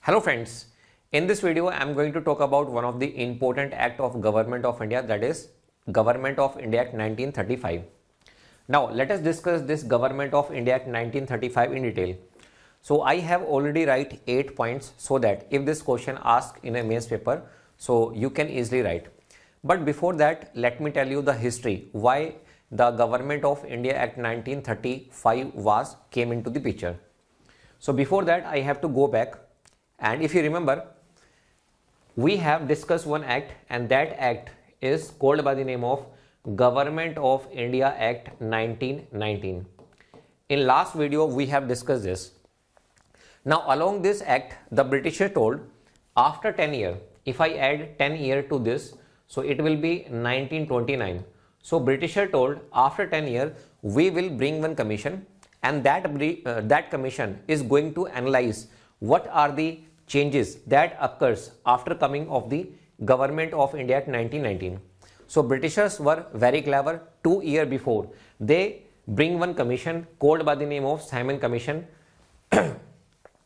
Hello friends, in this video I am going to talk about one of the important act of Government of India, that is Government of India Act 1935. Now let us discuss this Government of India Act 1935 in detail. So I have already write 8 points so that if this question asked in a mains paper, so you can easily write. But before that, let me tell you the history why the Government of India Act 1935 came into the picture. So before that I have to go back. And if you remember, we have discussed one act, and that act is called by the name of Government of India Act 1919. In last video, we have discussed this. Now, along this act, the Britisher told after 10 years, if I add 10 years to this, so it will be 1929. So Britisher told after 10 years, we will bring one commission, and that commission is going to analyze what are the changes that occurs after coming of the Government of India Act 1919. So Britishers were very clever. 2 years before, they bring one commission called by the name of Simon Commission.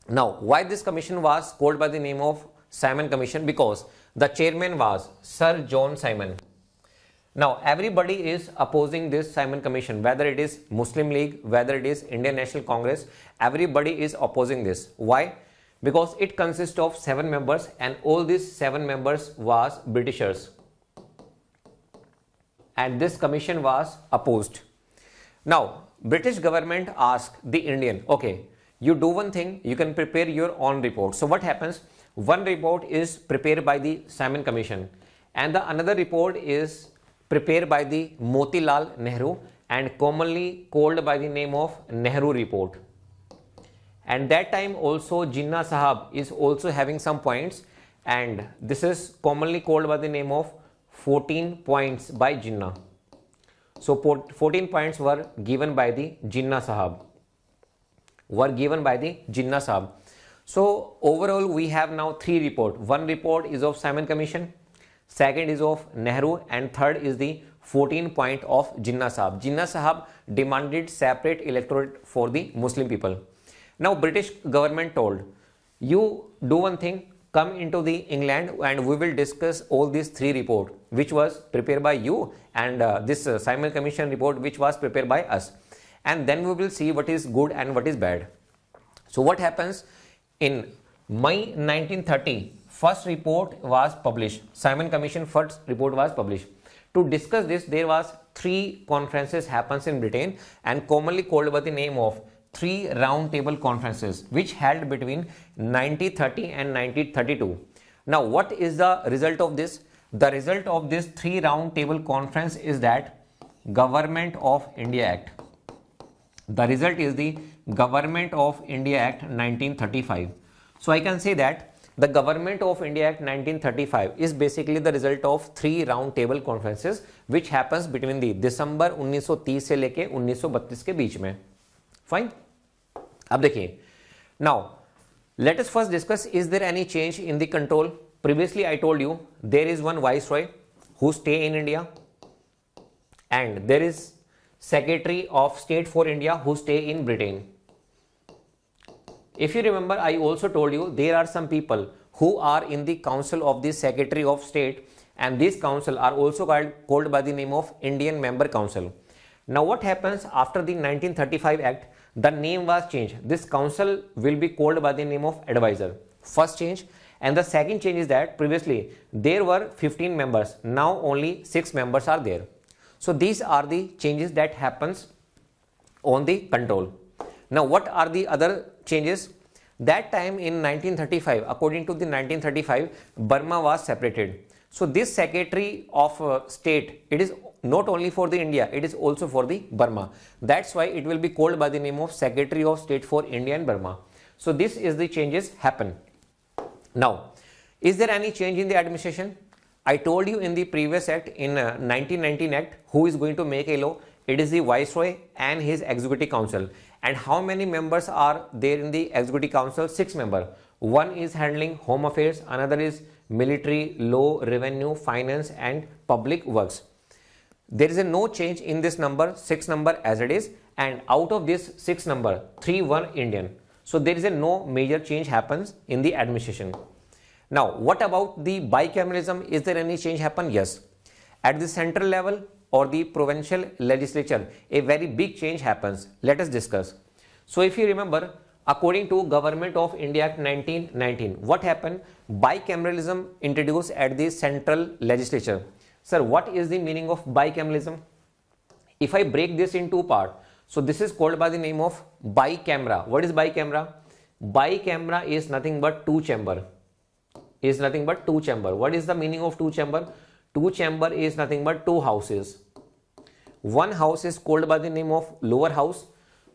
Now, why this commission was called by the name of Simon Commission? Because the chairman was Sir John Simon. Now, everybody is opposing this Simon Commission, whether it is Muslim League, whether it is Indian National Congress, everybody is opposing this. Why? Because it consists of 7 members, and all these 7 members was Britishers, and this commission was opposed. Now, British government asked the Indian, okay, you do one thing, you can prepare your own report. So what happens? One report is prepared by the Simon Commission, and the another report is prepared by the Motilal Nehru, and commonly called by the name of Nehru report. And that time also Jinnah Sahab is also having some points, and this is commonly called by the name of 14 points by Jinnah. So 14 points were given by the Jinnah Sahab. So overall we have now 3 reports. One report is of Simon Commission, second is of Nehru, and third is the 14 point of Jinnah Sahab. Jinnah Sahab demanded separate electorate for the Muslim people. Now British government told, you do one thing, come into the England and we will discuss all these 3 reports which was prepared by you, and this Simon Commission report which was prepared by us, and then we will see what is good and what is bad. So what happens? In May 1930, first report was published. Simon Commission first report was published. To discuss this, there was 3 conferences happens in Britain, and commonly called by the name of 3 round table conferences which held between 1930 and 1932. Now what is the result of this? The result of this 3 round table conference is that Government of India Act. The result is the Government of India Act 1935. So I can say that the Government of India Act 1935 is basically the result of 3 round table conferences which happens between the December 1930 से लेके 1932 के बीच में. Fine. अब देखिए, now let us first discuss, is there any change in the control? Previously I told you there is one viceroy who stay in India, and there is Secretary of State for India who stay in Britain. If you remember, I also told you there are some people who are in the council of the Secretary of State, and these council are also called by the name of Indian Member Council. Now what happens after the 1935 Act? The name was changed. This council will be called by the name of advisor. First change. And the second change is that previously there were 15 members. Now only 6 members are there. So these are the changes that happens on the control. Now what are the other changes? That time in 1935, according to the 1935, Burma was separated. So this Secretary of State, it is not only for the India, it is also for the Burma. That's why it will be called by the name of Secretary of State for India and Burma. So this is the changes happen. Now, is there any change in the administration? I told you in the previous act, in 1919 Act, who is going to make a law? It is the Viceroy and his Executive Council. And how many members are there in the Executive Council? 6 members. One is handling Home Affairs, another is Military, Law, Revenue, Finance and Public Works. There is no change in this number, 6 number as it is, and out of this 6 number, 3 were Indian. So there is a no major change happens in the administration. Now, what about the bicameralism? Is there any change happen? Yes. At the central level or the provincial legislature, a very big change happens. Let us discuss. So if you remember, according to Government of India Act 1919, what happened? Bicameralism introduced at the central legislature. Sir, what is the meaning of bicameralism? If I break this in two parts, so this is called by the name of bicamera. What is bicamera? Bicamera is nothing but two chamber. Is nothing but two chamber. What is the meaning of two chamber? Two chamber is nothing but two houses. One house is called by the name of lower house.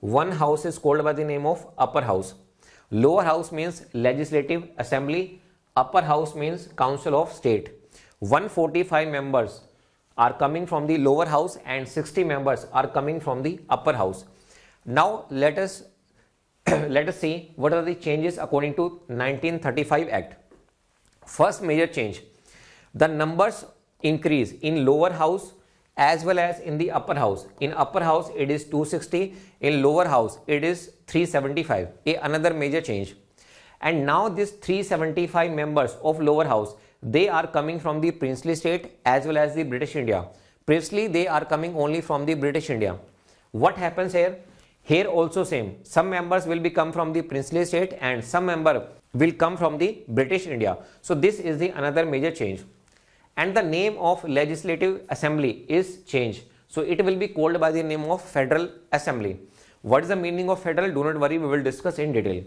One house is called by the name of upper house. Lower house means legislative assembly. Upper house means council of state. 145 members are coming from the lower house and 60 members are coming from the upper house. Now let us see what are the changes according to 1935 Act. First major change, the numbers increase in lower house as well as in the upper house. In upper house it is 260, in lower house it is 375, another major change. And now this 375 members of lower house, they are coming from the princely state as well as the British India. Previously they are coming only from the British India. What happens here? Here also same, some members will become from the princely state and some member will come from the British India. So this is the another major change. And the name of legislative assembly is changed. So it will be called by the name of Federal Assembly. What is the meaning of federal? Do not worry, we will discuss in detail.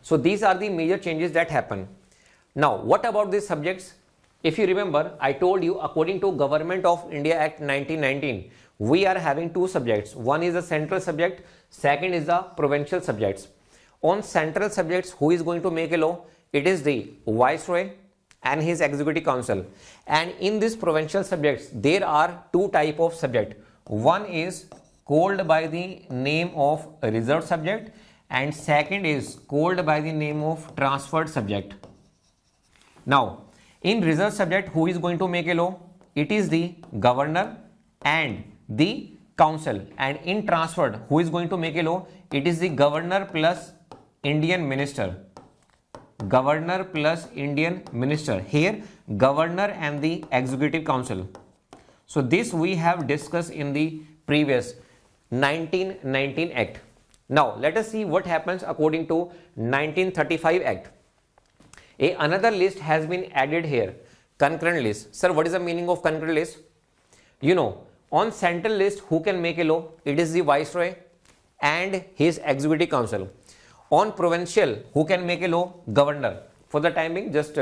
So these are the major changes that happen. Now what about these subjects? If you remember, I told you according to Government of India Act 1919, we are having two subjects. One is the central subject, second is the provincial subjects. On central subjects, who is going to make a law? It is the Viceroy and his Executive Council. And in these provincial subjects, there are two type of subject. One is called by the name of reserved subject and second is called by the name of transferred subject. Now, in reserved subject, who is going to make a law? It is the governor and the council. And in transferred, who is going to make a law? It is the governor plus Indian minister. Governor plus Indian minister. Here, governor and the executive council. So this we have discussed in the previous 1919 Act. Now let us see what happens according to 1935 Act. Another list has been added here. Concurrent list. Sir, what is the meaning of concurrent list? You know, on central list, who can make a law? It is the Viceroy and his Executive Council. On provincial, who can make a law? Governor. For the time being, just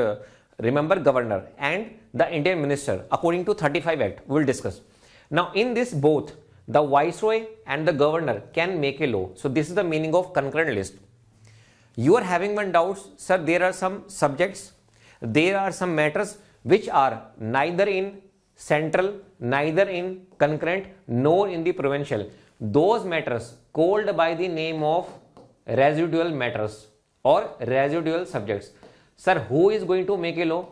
remember governor and the Indian minister. According to 35 Act, we will discuss. Now in this both, the Viceroy and the governor can make a law. So this is the meaning of concurrent list. You are having one doubt, sir, there are some subjects, there are some matters which are neither in central, neither in concurrent, nor in the provincial. Those matters called by the name of residual matters or residual subjects. Sir, who is going to make a law?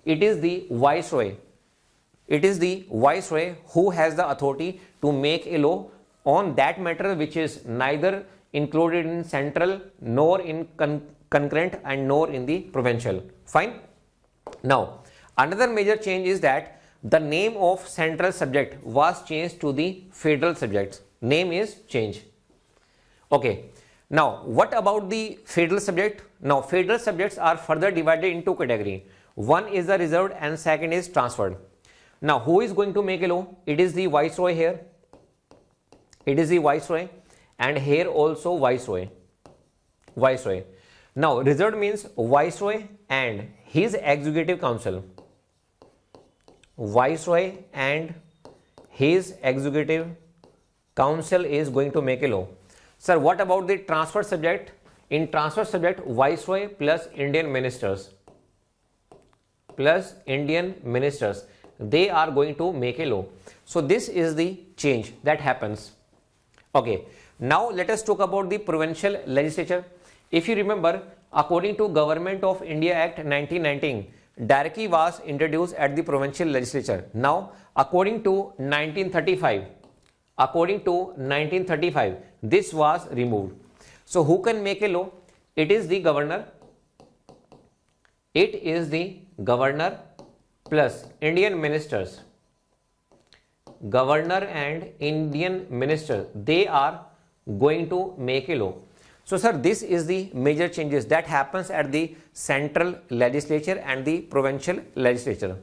It is the Viceroy. It is the Viceroy who has the authority to make a law on that matter which is neither included in central nor in concurrent and nor in the provincial. Fine. Now another major change is that the name of central subject was changed to the federal subjects. Name is changed. Okay. Now what about the federal subject? Now federal subjects are further divided into category. One is the reserved and second is transferred. Now who is going to make a law? It is the Viceroy here. It is the Viceroy. And here also Viceroy. Viceroy. Now reserved means Viceroy and his Executive Council. Viceroy and his Executive Council is going to make a law. Sir, what about the transfer subject? In transfer subject, Viceroy plus Indian ministers. Plus Indian ministers. They are going to make a law. So this is the change that happens. Okay. Now let us talk about the provincial legislature. If you remember, according to Government of India Act 1919, Diarchy was introduced at the provincial legislature. Now according to 1935, this was removed. So who can make a law? It is the governor. It is the governor plus Indian ministers. Governor and Indian minister, they are going to make a law. So sir, this is the major changes that happens at the central legislature and the provincial legislature.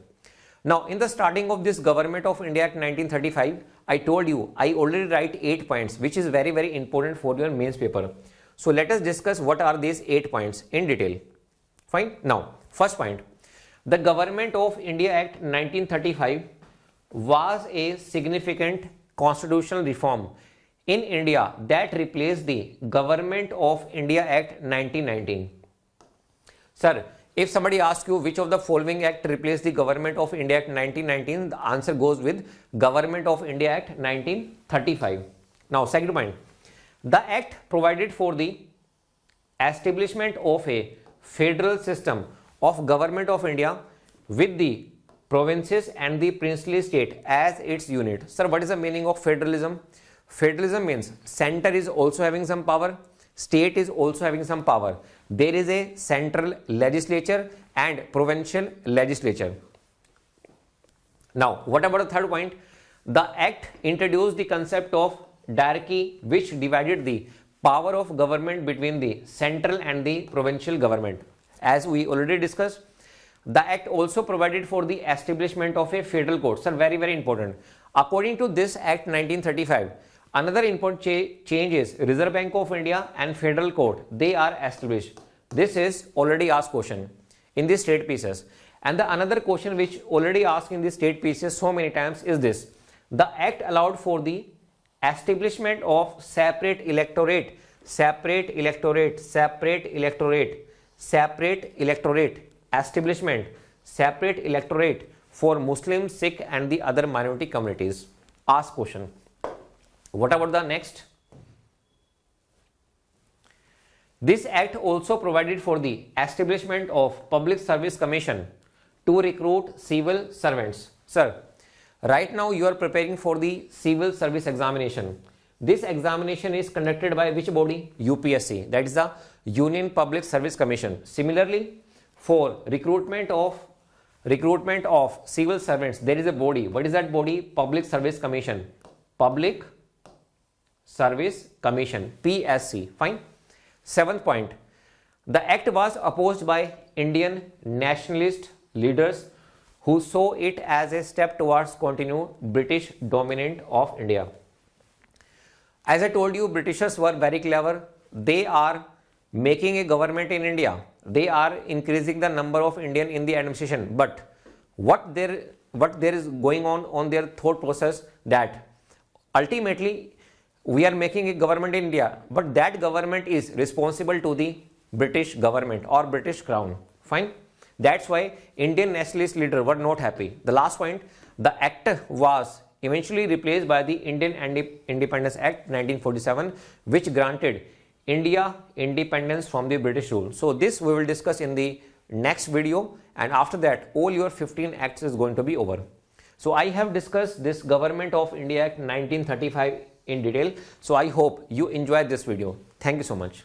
Now in the starting of this Government of India Act 1935, I told you I already write 8 points, which is very, very important for your mains paper. So let us discuss what are these 8 points in detail. Fine. Now first point, the Government of India Act 1935 was a significant constitutional reform in India that replaced the Government of India Act 1919. Sir, if somebody asks you which of the following act replaced the Government of India Act 1919, the answer goes with Government of India Act 1935. Now second point, the act provided for the establishment of a federal system of Government of India with the provinces and the princely state as its unit. Sir, what is the meaning of federalism? Federalism means center is also having some power, state is also having some power. There is a central legislature and provincial legislature. Now, what about the third point? The act introduced the concept of diarchy, which divided the power of government between the central and the provincial government. As we already discussed, the act also provided for the establishment of a federal court. Sir, very, very important. According to this Act 1935, another important change is Reserve Bank of India and Federal Court. They are established. This is already asked question in the state pieces. And the another question which already asked in the state pieces so many times is this. The Act allowed for the establishment of separate electorate, separate electorate, separate electorate, separate electorate, establishment, separate electorate for Muslim, Sikh and the other minority communities. Ask question. What about the next? This act also provided for the establishment of Public Service Commission to recruit civil servants. Sir, right now you are preparing for the civil service examination. This examination is conducted by which body? UPSC, that is the Union Public Service Commission. Similarly, for recruitment of civil servants, there is a body. What is that body? Public Service Commission. Public Service Commission, PSC. Fine. Seventh point, the act was opposed by Indian nationalist leaders who saw it as a step towards continued British dominance of India. As I told you, Britishers were very clever. They are making a government in India. They are increasing the number of Indian in the administration. But what there is going on their thought process, that ultimately we are making a government in India, but that government is responsible to the British government or British crown. Fine. That's why Indian nationalist leaders were not happy. The last point, the act was eventually replaced by the Indian Independence Act 1947, which granted India independence from the British rule. So this we will discuss in the next video, and after that all your 15 acts is going to be over. So I have discussed this Government of India Act 1935 in detail. So I hope you enjoyed this video. Thank you so much.